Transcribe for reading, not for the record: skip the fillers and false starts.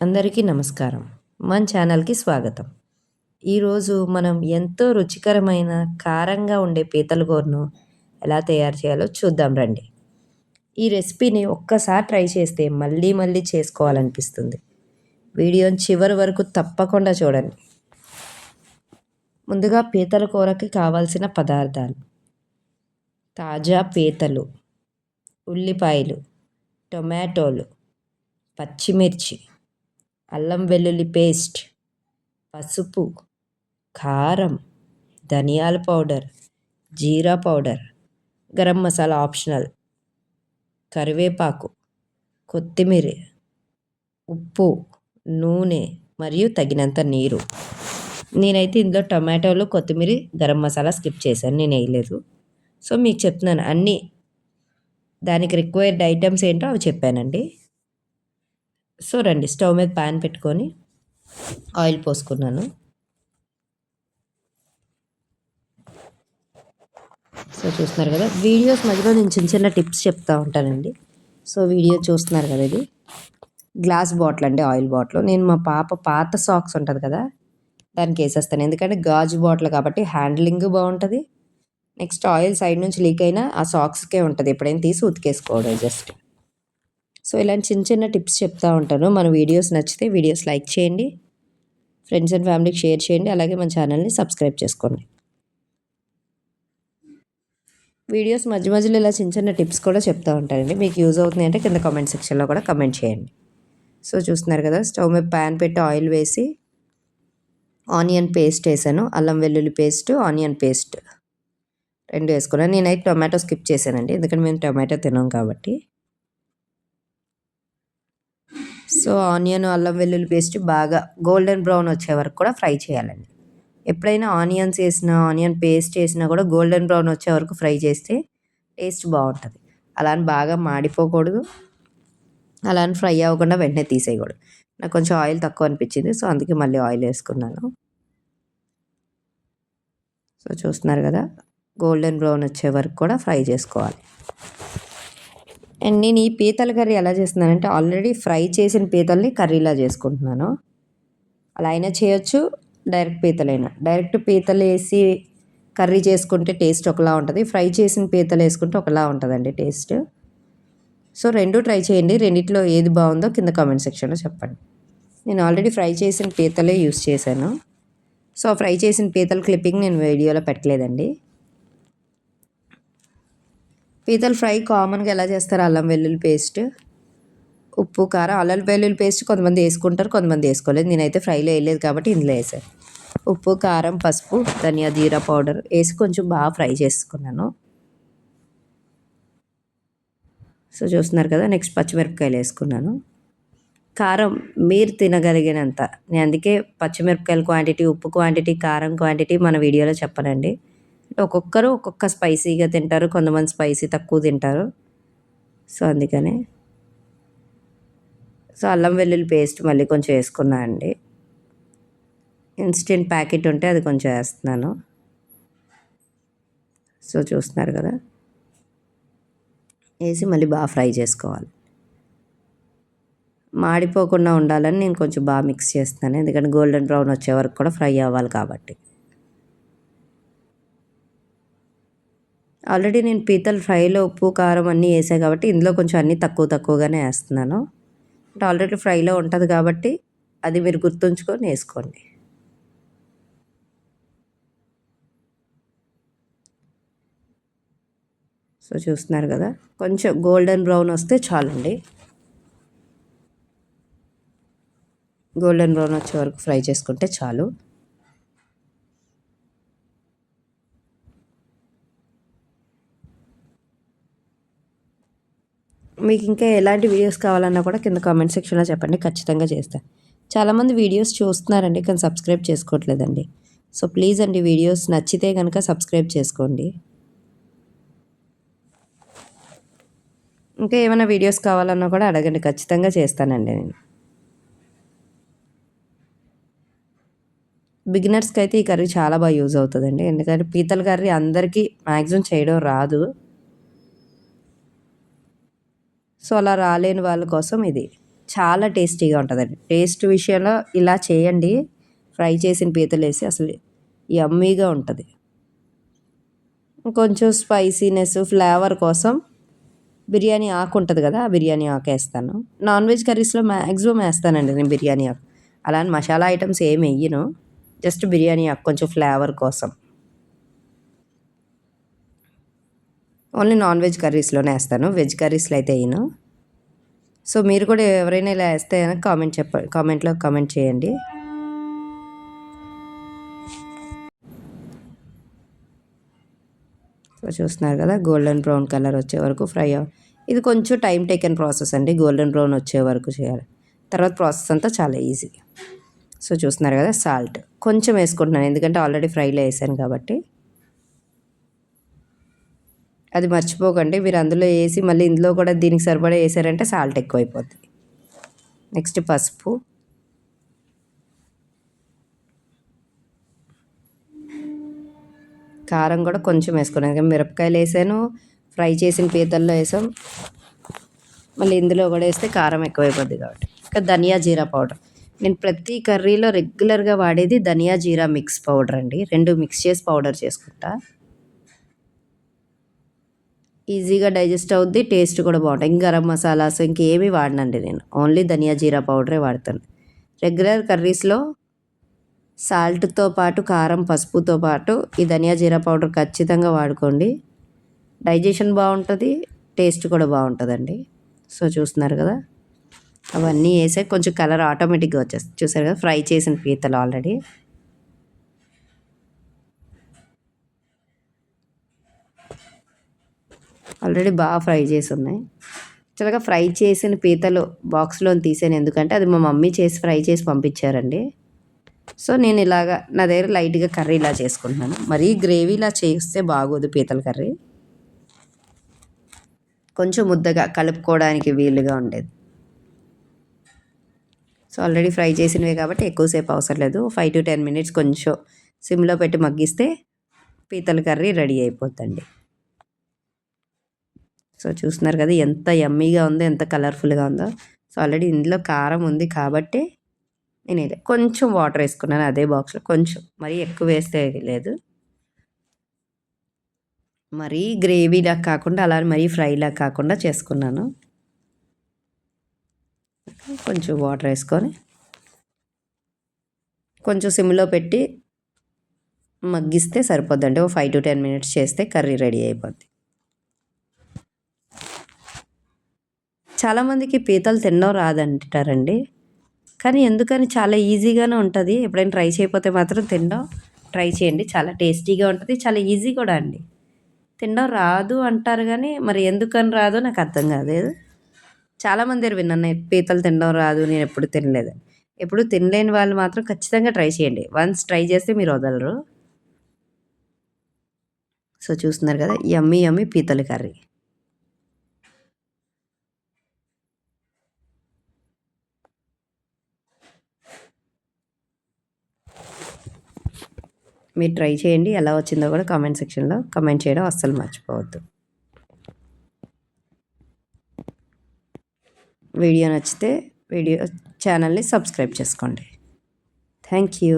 అందరికీ నమస్కారం. మన ఛానల్‌కి స్వాగతం. ఈరోజు మనం ఎంతో రుచికరమైన, కారంగా ఉండే పీతల కూరను ఎలా తయారు చేయాలో చూద్దాం రండి. ఈ రెసిపీని ఒక్కసారి ట్రై చేస్తే మళ్ళీ మళ్ళీ చేసుకోవాలనిపిస్తుంది. వీడియోని చివరి వరకు తప్పకుండా చూడండి. ముందుగా పీతల కూరకి కావాల్సిన పదార్థాలు: తాజా పీతలు, ఉల్లిపాయలు, టొమాటోలు, పచ్చిమిర్చి, అల్లం వెల్లుల్లి పేస్ట్, పసుపు, కారం, ధనియాల పౌడర్, జీరా పౌడర్, గరం మసాలా ఆప్షనల్, కరివేపాకు, కొత్తిమీర, ఉప్పు, నూనె మరియు తగినంత నీరు. నేనైతే ఇందులో టొమాటోలు, కొత్తిమీర, గరం మసాలా స్కిప్ చేశాను, నేను వేయలేదు. సో మీకు చెప్తున్నాను, అన్నీ దానికి రిక్వైర్డ్ ఐటమ్స్ ఏంటో అవి చెప్పానండి. సో రండి, స్టవ్ మీద ప్యాన్ పెట్టుకొని ఆయిల్ పోసుకున్నాను. సో చూస్తున్నారు కదా, వీడియోస్ మధ్యలో నేను చిన్న చిన్న టిప్స్ చెప్తూ ఉంటానండి. సో వీడియో చూస్తున్నారు కదా, ఇది గ్లాస్ బాటిల్ అండి, ఆయిల్ బాటిల్. నేను మా పాప పాత సాక్స్ ఉంటుంది కదా, దానికి వేసేస్తాను. ఎందుకంటే గాజు బాటిల్ కాబట్టి హ్యాండ్లింగ్ బాగుంటుంది. నెక్స్ట్ ఆయిల్ సైడ్ నుంచి లీక్ అయినా ఆ సాక్స్కే ఉంటుంది, ఎప్పుడైనా తీసి ఉతికేసుకోవడం జస్ట్. సో ఇలాంటి చిన్న చిన్న టిప్స్ చెప్తూ ఉంటాను. మన వీడియోస్ నచ్చితే వీడియోస్ లైక్ చేయండి, ఫ్రెండ్స్ అండ్ ఫ్యామిలీకి షేర్ చేయండి, అలాగే మన ఛానల్ని సబ్స్క్రైబ్ చేసుకోండి. వీడియోస్ మధ్య మధ్యలో ఇలా చిన్న చిన్న టిప్స్ కూడా చెప్తూ ఉంటానండి. మీకు యూజ్ అవుతుంది అంటే కింద కామెంట్ సెక్షన్లో కూడా కమెంట్ చేయండి. సో చూస్తున్నారు కదా, స్టవ్ మీద ప్యాన్ పెట్టి ఆయిల్ వేసి ఆనియన్ పేస్ట్ వేసాను. అల్లం వెల్లుల్లి పేస్ట్, ఆనియన్ పేస్ట్ రెండు వేసుకున్నాను. నేనైతే టొమాటో స్కిప్ చేశానండి, ఎందుకంటే మేము టొమాటో తినాం కాబట్టి. సో ఆనియన్, అల్లం వెల్లుల్లి పేస్ట్ బాగా గోల్డెన్ బ్రౌన్ వచ్చే వరకు కూడా ఫ్రై చేయాలండి. ఎప్పుడైనా ఆనియన్స్ వేసినా, ఆనియన్ పేస్ట్ వేసినా కూడా గోల్డెన్ బ్రౌన్ వచ్చే వరకు ఫ్రై చేస్తే టేస్ట్ బాగుంటుంది. అలా అని బాగా మాడిపోకూడదు, అలా అని ఫ్రై అవ్వకుండా వెంటనే తీసేయకూడదు. నాకు కొంచెం ఆయిల్ తక్కువ అనిపించింది, సో అందుకే మళ్ళీ ఆయిల్ వేసుకున్నాను. సో చూస్తున్నారు కదా, గోల్డెన్ బ్రౌన్ వచ్చే వరకు కూడా ఫ్రై చేసుకోవాలి. అండ్ నేను ఈ పీతల కర్రీ ఎలా చేస్తున్నానంటే, ఆల్రెడీ ఫ్రై చేసిన పీతల్ని కర్రీలా చేసుకుంటున్నాను. అలా అయినా చేయొచ్చు, డైరెక్ట్ పీతలు వేసి కర్రీ చేసుకుంటే టేస్ట్ ఒకలా ఉంటుంది, ఫ్రై చేసిన పీతలు వేసుకుంటే ఒకలా ఉంటుందండి టేస్ట్. సో రెండు ట్రై చేయండి, రెండిట్లో ఏది బాగుందో కింద కామెంట్ సెక్షన్లో చెప్పండి. నేను ఆల్రెడీ ఫ్రై చేసిన పీతలే యూస్ చేశాను. సో ఫ్రై చేసిన పీతల క్లిప్పింగ్ నేను వీడియోలో పెట్టలేదండి. పీతల ఫ్రై కామన్గా ఎలా చేస్తారు, అల్లం వెల్లుల్లి పేస్ట్, ఉప్పు, కారం. అల్లం వెల్లుల్లి పేస్ట్ కొంతమంది వేసుకుంటారు, కొంతమంది వేసుకోలేదు. నేనైతే ఫ్రైలో వేయలేదు కాబట్టి ఇందులో వేసాను. ఉప్పు, కారం, పసుపు, ధనియా, జీరా పౌడర్ వేసి కొంచెం బాగా ఫ్రై చేసుకున్నాను. సో చూస్తున్నారు కదా, నెక్స్ట్ పచ్చిమిరపకాయలు వేసుకున్నాను. కారం మీరు తినగలిగినంత. నేను అందుకే పచ్చిమిరపకాయల క్వాంటిటీ, ఉప్పు క్వాంటిటీ, కారం క్వాంటిటీ మన వీడియోలో చెప్పనండి. ఒక్కొక్కరు ఒక్కొక్క స్పైసీగా తింటారు, కొంతమంది స్పైసీ తక్కువ తింటారు. సో అందుకనే. సో అల్లం వెల్లుల్లి పేస్ట్ మళ్ళీ కొంచెం వేసుకున్నా అండి. ఇన్స్టెంట్ ప్యాకెట్ ఉంటే అది కొంచెం వేస్తున్నాను. సో చూస్తున్నారు కదా, వేసి మళ్ళీ బాగా ఫ్రై చేసుకోవాలి. మాడిపోకుండా ఉండాలని నేను కొంచెం బాగా మిక్స్ చేస్తాను, ఎందుకంటే గోల్డెన్ బ్రౌన్ వచ్చే వరకు కూడా ఫ్రై అవ్వాలి కాబట్టి. ఆల్రెడీ నేను పీతల ఫ్రైలో ఉప్పు, కారం అన్నీ వేసాను కాబట్టి ఇందులో కొంచెం అన్నీ తక్కువగానే వేస్తున్నాను. అంటే ఆల్రెడీ ఫ్రైలో ఉంటుంది కాబట్టి అది మీరు గుర్తుంచుకొని వేసుకోండి. సో చూస్తున్నారు కదా, కొంచెం గోల్డెన్ బ్రౌన్ వస్తే చాలండి. గోల్డెన్ బ్రౌన్ వచ్చే వరకు ఫ్రై చేసుకుంటే చాలు. మీకు ఇంకా ఎలాంటి వీడియోస్ కావాలన్నా కూడా కింద కామెంట్ సెక్షన్లో చెప్పండి, ఖచ్చితంగా చేస్తాను. చాలామంది వీడియోస్ చూస్తున్నారండి కానీ సబ్స్క్రైబ్ చేసుకోవట్లేదండి. సో ప్లీజ్ అండి, వీడియోస్ నచ్చితే కనుక సబ్స్క్రైబ్ చేసుకోండి. ఇంకా ఏమైనా వీడియోస్ కావాలన్నా కూడా అడగండి, ఖచ్చితంగా చేస్తానండి నేను. బిగినర్స్కి అయితే ఈ కర్రీ చాలా బాగా యూజ్ అవుతుందండి, ఎందుకంటే పీతల కర్రీ అందరికీ మ్యాక్సిమం చేయడం రాదు. సో అలా రాలేని వాళ్ళ కోసం ఇది చాలా టేస్టీగా ఉంటుందండి. టేస్ట్ విషయంలో ఇలా చేయండి, ఫ్రై చేసిన పీతలు వేసి అసలు యమ్మీగా ఉంటుంది. కొంచెం స్పైసీనెస్ ఫ్లేవర్ కోసం బిర్యానీ ఆకు ఉంటుంది కదా, ఆ బిర్యానీ ఆకు వేస్తాను. నాన్ వెజ్ కర్రీస్లో మ్యాక్సిమం వేస్తానండి నేను బిర్యానీ ఆకు. అలా అని మసాలా ఐటమ్స్ ఏమి వేయను, జస్ట్ బిర్యానీ ఆకు కొంచెం ఫ్లేవర్ కోసం. ఓన్లీ నాన్ వెజ్ కర్రీస్లోనే వేస్తాను, వెజ్ కర్రీస్లో అయితే వేయను. సో మీరు కూడా ఎవరైనా ఇలా వేస్తే కనుక కామెంట్లో కామెంట్ చేయండి. సో చూస్తున్నారు కదా, గోల్డెన్ బ్రౌన్ కలర్ వచ్చే వరకు ఫ్రై ఇది కొంచెం టైం టేకెన్ ప్రాసెస్ అండి, గోల్డెన్ బ్రౌన్ వచ్చే వరకు చేయాలి. తర్వాత ప్రాసెస్ అంతా చాలా ఈజీ. సో చూస్తున్నారు కదా, సాల్ట్ కొంచెం వేసుకుంటున్నాను ఎందుకంటే ఆల్రెడీ ఫ్రైలో వేసాను కాబట్టి. అది మర్చిపోకండి, మీరు అందులో వేసి మళ్ళీ ఇందులో కూడా దీనికి సరిపడా వేసారంటే సాల్ట్ ఎక్కువైపోద్ది. నెక్స్ట్ పసుపు, కారం కూడా కొంచెం వేసుకున్నాను, మిరపకాయలు వేసాను, ఫ్రై చేసిన పీతల్లో వేసాం, మళ్ళీ ఇందులో కూడా వేస్తే కారం ఎక్కువైపోద్ది కాబట్టి. ఇంకా ధనియా జీరా పౌడర్, నేను ప్రతి కర్రీలో రెగ్యులర్గా వాడేది ధనియా జీరా మిక్స్ పౌడర్ అండి. రెండు మిక్స్ చేసి పౌడర్ చేసుకుంటా, ఈజీగా డైజెస్ట్ అవుద్ది, టేస్ట్ కూడా బాగుంటుంది. ఇంకా గరం మసాలాస్ ఇంకేమీ వాడనండి నేను, ఓన్లీ ధనియా జీరా పౌడరే వాడతాను. రెగ్యులర్ కర్రీస్లో సాల్ట్తో పాటు కారం పసుపుతో పాటు ఈ ధనియా జీరా పౌడర్ ఖచ్చితంగా వాడుకోండి, డైజెషన్ బాగుంటుంది, టేస్ట్ కూడా బాగుంటుందండి. సో చూస్తున్నారు కదా, అవన్నీ వేసే కొంచెం కలర్ ఆటోమేటిక్గా వచ్చేస్తుంది. చూసారు కదా, ఫ్రై చేసిన పీతలు ఆల్రెడీ బాగా ఫ్రై చేసి ఉన్నాయి. యాక్చువల్గా ఫ్రై చేసిన పీతలు బాక్స్లో తీసాను, ఎందుకంటే అది మా మమ్మీ చేసి ఫ్రై చేసి పంపించారండి. సో నేను ఇలాగా నా దగ్గర లైట్గా కర్రీ ఇలా చేసుకుంటున్నాను, మరీ గ్రేవీలా చేస్తే బాగోదు పీతల కర్రీ, కొంచెం ముద్దగా కలుపుకోవడానికి వీలుగా ఉండేది. సో ఆల్రెడీ ఫ్రై చేసినవే కాబట్టి ఎక్కువసేపు అవసరం లేదు, 5 to 10 minutes కొంచెం సిమ్లో పెట్టి మగ్గిస్తే పీతల కర్రీ రెడీ అయిపోద్దండి. సో చూస్తున్నారు కదా ఎంత యమ్మీగా ఉందో, ఎంత కలర్ఫుల్గా ఉందో. సో ఆల్రెడీ ఇందులో కారం ఉంది కాబట్టి నేను కొంచెం వాటర్ వేసుకున్నాను అదే బాక్స్లో, కొంచెం మరీ ఎక్కువ వేస్తే లేదు, మరీ గ్రేవీలా కాకుండా అలా మరీ ఫ్రైలా కాకుండా చేసుకున్నాను. కొంచెం వాటర్ వేసుకొని కొంచెం సిమ్లో పెట్టి మగ్గిస్తే సరిపోద్దండి. ఓ 5 to 10 minutes చేస్తే కర్రీ రెడీ అయిపోద్ది. చాలామందికి పీతలు తినడం రాదంటారండి, కానీ ఎందుకని చాలా ఈజీగానే ఉంటుంది. ఎప్పుడైనా ట్రై చేయకపోతే మాత్రం తినడం ట్రై చేయండి, చాలా టేస్టీగా ఉంటుంది, చాలా ఈజీ కూడా అండి. తినడం రాదు అంటారు కానీ మరి ఎందుకని రాదో నాకు అర్థం కాలేదు. చాలామంది దగ్గర విన్నాను పీతలు తినడం రాదు, నేను ఎప్పుడు తినలేదని. ఎప్పుడు తినలేని వాళ్ళు మాత్రం ఖచ్చితంగా ట్రై చేయండి, వన్స్ ట్రై చేస్తే మీరు వదలరు. సో చూస్తున్నారు కదా, యమ్మీ యమ్మీ పీతల కర్రీ. మీరు ట్రై చేయండి, ఎలా వచ్చిందో కూడా కామెంట్ సెక్షన్లో కామెంట్ చేయడం అస్సలు మర్చిపోవద్దు. వీడియో నచ్చితే ఛానల్ని సబ్స్క్రైబ్ చేసుకోండి. Thank you.